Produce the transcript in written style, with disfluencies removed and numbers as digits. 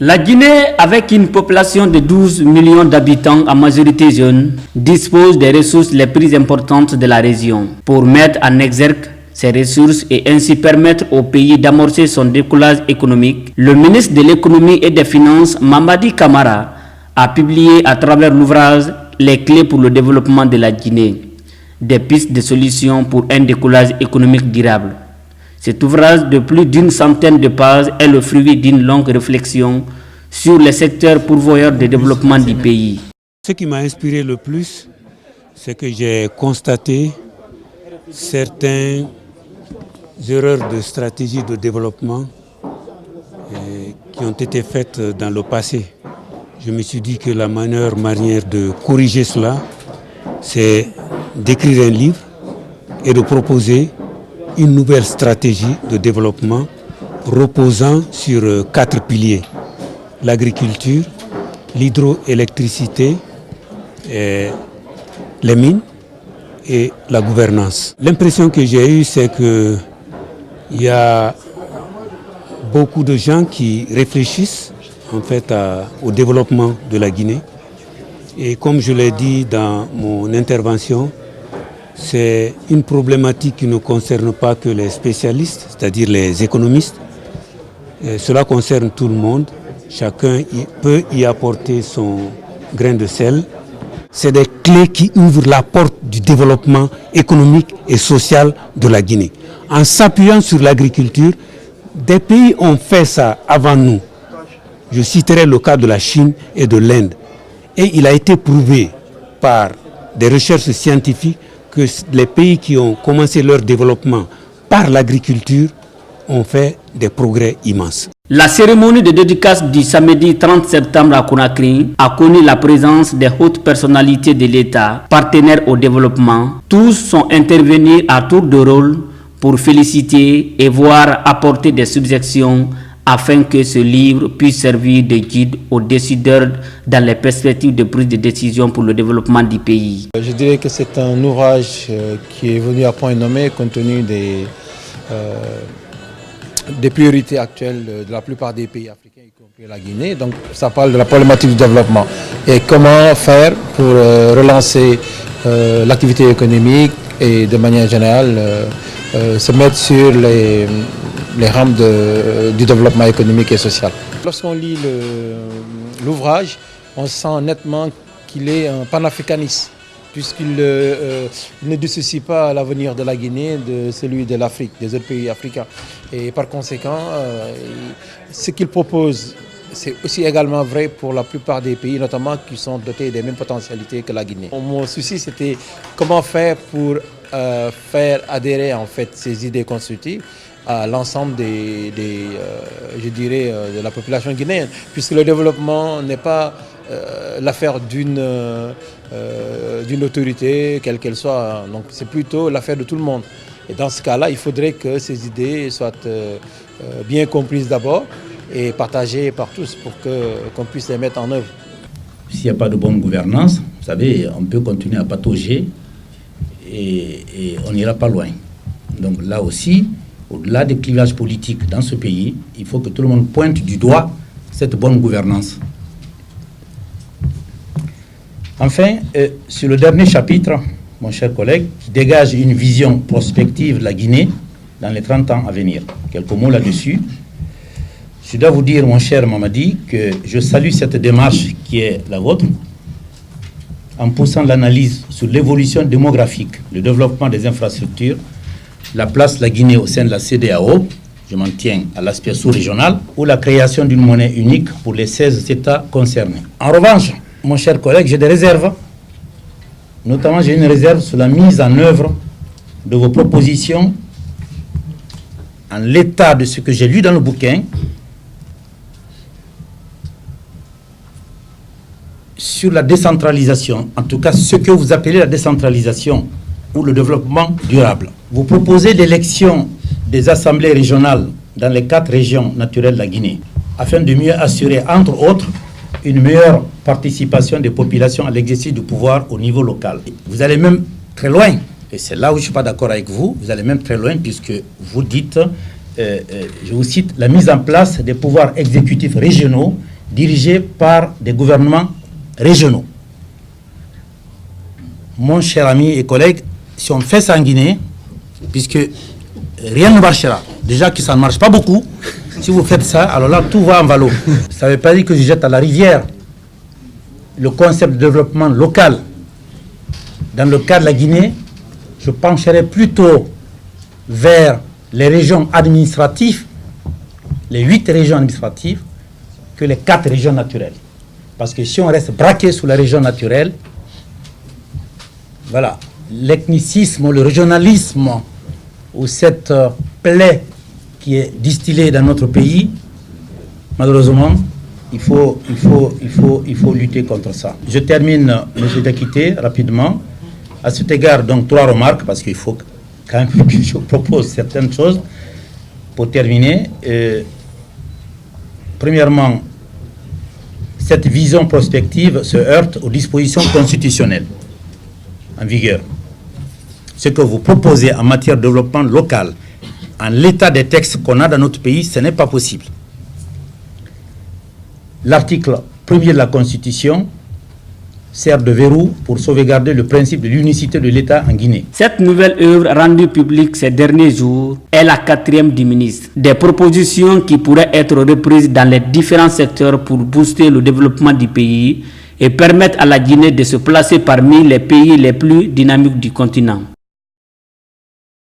La Guinée, avec une population de 12 millions d'habitants en majorité jeunes, dispose des ressources les plus importantes de la région. Pour mettre en exergue ces ressources et ainsi permettre au pays d'amorcer son décollage économique, le ministre de l'économie et des finances, Mamadi Camara, a publié à travers l'ouvrage Les clés pour le développement de la Guinée, des pistes de solutions pour un décollage économique durable. Cet ouvrage de plus d'une centaine de pages est le fruit d'une longue réflexion sur les secteurs pourvoyeurs de développement du pays. Ce qui m'a inspiré le plus, c'est que j'ai constaté certaines erreurs de stratégie de développement qui ont été faites dans le passé. Je me suis dit que la meilleure manière de corriger cela, c'est d'écrire un livre et de proposer une nouvelle stratégie de développement reposant sur 4 piliers. L'agriculture, l'hydroélectricité, les mines et la gouvernance. L'impression que j'ai eue, c'est qu'il y a beaucoup de gens qui réfléchissent en fait au développement de la Guinée. Et comme je l'ai dit dans mon intervention, c'est une problématique qui ne concerne pas que les spécialistes, c'est-à-dire les économistes. Cela concerne tout le monde. Chacun peut y apporter son grain de sel. C'est des clés qui ouvrent la porte du développement économique et social de la Guinée. En s'appuyant sur l'agriculture, des pays ont fait ça avant nous. Je citerai le cas de la Chine et de l'Inde. Et il a été prouvé par des recherches scientifiques que les pays qui ont commencé leur développement par l'agriculture ont fait des progrès immenses. La cérémonie de dédicace du samedi 30 septembre à Conakry a connu la présence des hautes personnalités de l'État, partenaires au développement. Tous sont intervenus à tour de rôle pour féliciter et voir apporter des suggestions afin que ce livre puisse servir de guide aux décideurs dans les perspectives de prise de décision pour le développement du pays. Je dirais que c'est un ouvrage qui est venu à point nommé compte tenu des priorités actuelles de la plupart des pays africains, y compris la Guinée. Donc ça parle de la problématique du développement et comment faire pour relancer l'activité économique et de manière générale se mettre sur les rampes du développement économique et social. Lorsqu'on lit l'ouvrage, on sent nettement qu'il est un panafricaniste, puisqu'il ne dissocie pas l'avenir de la Guinée de celui de l'Afrique, des autres pays africains. Et par conséquent, ce qu'il propose, c'est aussi également vrai pour la plupart des pays, notamment qui sont dotés des mêmes potentialités que la Guinée. Mon souci, c'était comment faire pour faire adhérer en fait ces idées constructives à l'ensemble je dirais, de la population guinéenne, puisque le développement n'est pas l'affaire d'une autorité, quelle qu'elle soit. Donc c'est plutôt l'affaire de tout le monde. Et dans ce cas-là, il faudrait que ces idées soient bien comprises d'abord et partagées par tous pour qu'on puisse les mettre en œuvre. S'il n'y a pas de bonne gouvernance, vous savez, on peut continuer à patauger et on n'ira pas loin. Donc là aussi, au-delà des clivages politiques dans ce pays, il faut que tout le monde pointe du doigt cette bonne gouvernance. Enfin, sur le dernier chapitre, mon cher collègue, qui dégage une vision prospective de la Guinée dans les 30 ans à venir. Quelques mots là-dessus. Je dois vous dire, mon cher Mamadi, que je salue cette démarche qui est la vôtre, en poussant l'analyse sur l'évolution démographique, le développement des infrastructures, la place de la Guinée au sein de la CEDEAO, je m'en tiens à l'aspect sous-régional, ou la création d'une monnaie unique pour les 16 États concernés. En revanche, mon cher collègue, j'ai des réserves. Notamment, j'ai une réserve sur la mise en œuvre de vos propositions en l'état de ce que j'ai lu dans le bouquin sur la décentralisation, en tout cas ce que vous appelez la décentralisation ou le développement durable. Vous proposez l'élection des assemblées régionales dans les 4 régions naturelles de la Guinée, afin de mieux assurer, entre autres, une meilleure participation des populations à l'exercice du pouvoir au niveau local. Vous allez même très loin, et c'est là où je ne suis pas d'accord avec vous, vous allez même très loin puisque vous dites, je vous cite, la mise en place des pouvoirs exécutifs régionaux dirigée par des gouvernements régionaux. Mon cher ami et collègue, si on fait ça en Guinée, puisque rien ne marchera, déjà que ça ne marche pas beaucoup, si vous faites ça, alors là, tout va en valo. Ça ne veut pas dire que je jette à la rivière le concept de développement local. Dans le cas de la Guinée, je pencherai plutôt vers les régions administratives, les 8 régions administratives, que les 4 régions naturelles. Parce que si on reste braqué sous la région naturelle, voilà, l'ethnicisme, le régionalisme, ou cette plaie qui est distillée dans notre pays, malheureusement, il faut lutter contre ça. Je termine, M. Dakité, rapidement. À cet égard, donc, 3 remarques, parce qu'il faut quand même que je propose certaines choses pour terminer. Premièrement, cette vision prospective se heurte aux dispositions constitutionnelles en vigueur. Ce que vous proposez en matière de développement local, en l'état des textes qu'on a dans notre pays, ce n'est pas possible. L'article 1er de la Constitution sert de verrou pour sauvegarder le principe de l'unicité de l'État en Guinée. Cette nouvelle œuvre rendue publique ces derniers jours est la 4e du ministre. Des propositions qui pourraient être reprises dans les différents secteurs pour booster le développement du pays et permettre à la Guinée de se placer parmi les pays les plus dynamiques du continent.